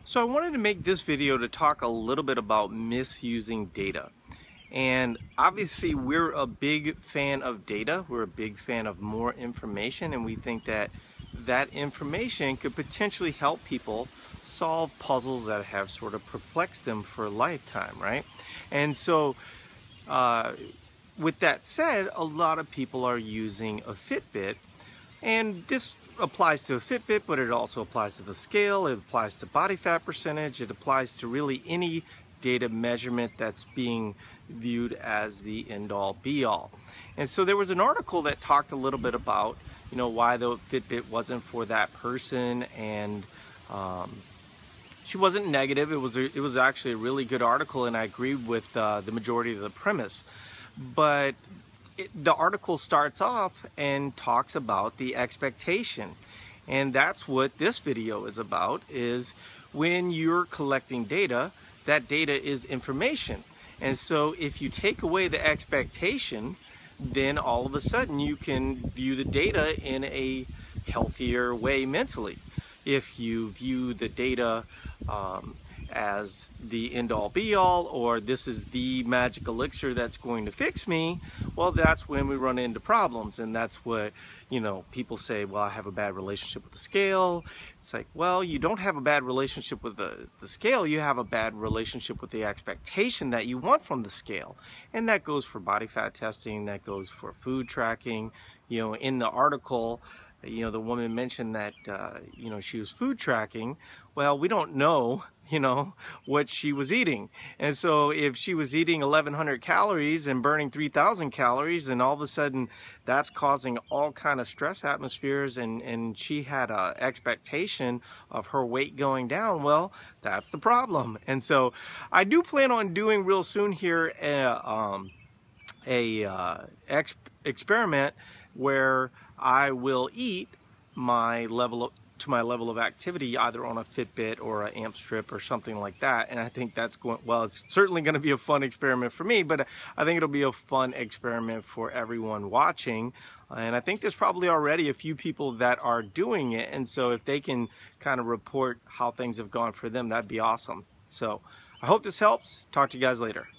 So I wanted to make this video to talk a little bit about misusing data. And obviously we're a big fan of data. We're a big fan of more information, and we think that that information could potentially help people solve puzzles that have sort of perplexed them for a lifetime, right? And so with that said, a lot of people are using a Fitbit, and this applies to a Fitbit, but it also applies to the scale, it applies to body fat percentage, it applies to really any data measurement that's being viewed as the end-all be-all. And so there was an article that talked a little bit about, why the Fitbit wasn't for that person, and she wasn't negative. It was actually a really good article, and I agreed with the majority of the premise. But the article starts off and talks about the expectation, and that's what this video is about. Is when you're collecting data, that data is information, and so if you take away the expectation, then all of a sudden you can view the data in a healthier way mentally. If you view the data as the end-all be-all, or this is the magic elixir that's going to fix me, well, that's when we run into problems. And that's what, people say, well, I have a bad relationship with the scale. It's like, well, you don't have a bad relationship with the scale, you have a bad relationship with the expectation that you want from the scale. And that goes for body fat testing, that goes for food tracking. In the article, the woman mentioned that, she was food tracking. Well, we don't know, what she was eating. And so if she was eating 1,100 calories and burning 3,000 calories, and all of a sudden that's causing all kind of stress atmospheres, and she had an expectation of her weight going down, well, that's the problem. And so I do plan on doing real soon here experiment where I will eat my level of activity, either on a Fitbit or an amp strip or something like that. And I think that's it's certainly going to be a fun experiment for me, but I think it'll be a fun experiment for everyone watching. And I think there's probably already a few people that are doing it, and so if they can kind of report how things have gone for them, that'd be awesome. So I hope this helps. Talk to you guys later.